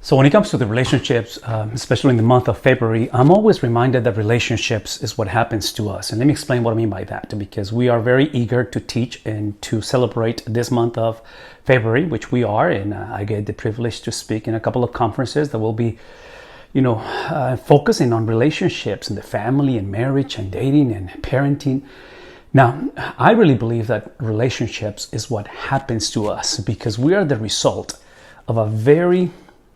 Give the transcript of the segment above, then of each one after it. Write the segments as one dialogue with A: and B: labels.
A: So when it comes to the relationships, especially in the month of February, I'm always reminded that relationships is what happens to us. And let me explain what I mean by that, because we are very eager to teach and to celebrate this month of February, which we are. And I get the privilege to speak in a couple of conferences that will be, focusing on relationships and the family and marriage and dating and parenting. Now, I really believe that relationships is what happens to us because we are the result of a very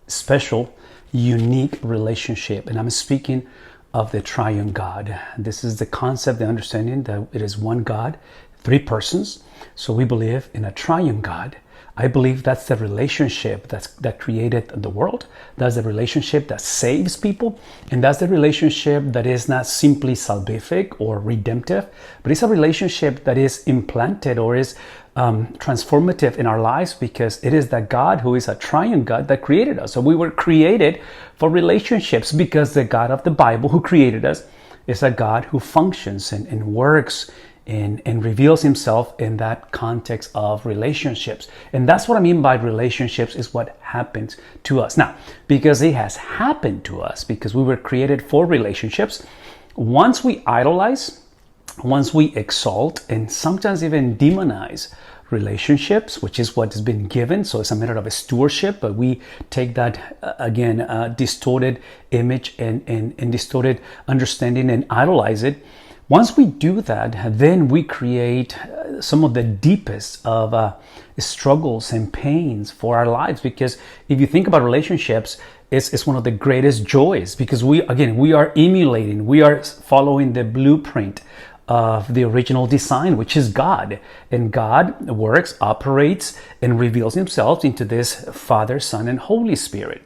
A: special, unique relationship. And I'm speaking of the triune God. This is the concept, the understanding that it is one God, three persons. So we believe in a triune God. I believe that's the relationship that created the world. That's the relationship that saves people. And that's the relationship that is not simply salvific or redemptive, but it's a relationship that is implanted or is transformative in our lives because it is that God who is a triune God that created us. So we were created for relationships because the God of the Bible who created us is a God who functions and works and reveals himself in that context of relationships. And that's what I mean by relationships is what happens to us. Now, because it has happened to us, because we were created for relationships, once we idolize, once we exalt, and sometimes even demonize relationships, which is what has been given, so it's a matter of a stewardship, but we take that, distorted image and distorted understanding and idolize it. Once we do that, then we create some of the deepest of struggles and pains for our lives. Because if you think about relationships, it's one of the greatest joys because we are emulating, we are following the blueprint of the original design, which is God. And God works, operates, and reveals himself into this Father, Son, and Holy Spirit.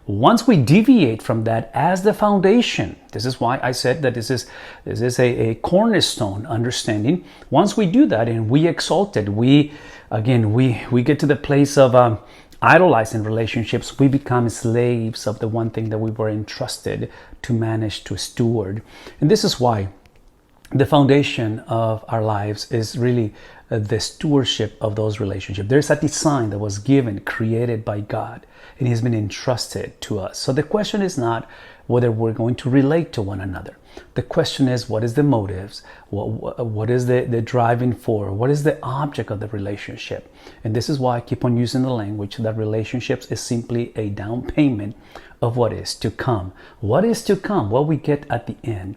A: Once we deviate from that as the foundation, this is why I said that this is a cornerstone understanding. Once we do that and we exalt it, we get to the place of idolizing relationships. We become slaves of the one thing that we were entrusted to manage, to steward. And this is why the foundation of our lives is really the stewardship of those relationships. There's a design that was given, created by God, and has been entrusted to us. So the question is not whether we're going to relate to one another. The question is, what is the motives? What is the driving force? What is the object of the relationship? And this is why I keep on using the language that relationships is simply a down payment of what is to come. What is to come, what we get at the end,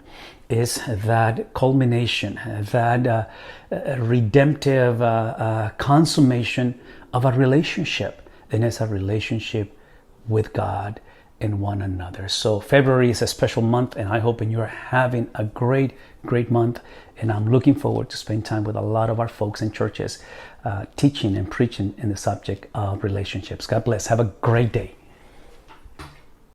A: is that culmination, that redemptive consummation of a relationship. And it's a relationship with God and one another. So February is a special month, and I hope you're having a great month. And I'm looking forward to spend time with a lot of our folks in churches teaching and preaching in the subject of relationships. God bless. Have a great day.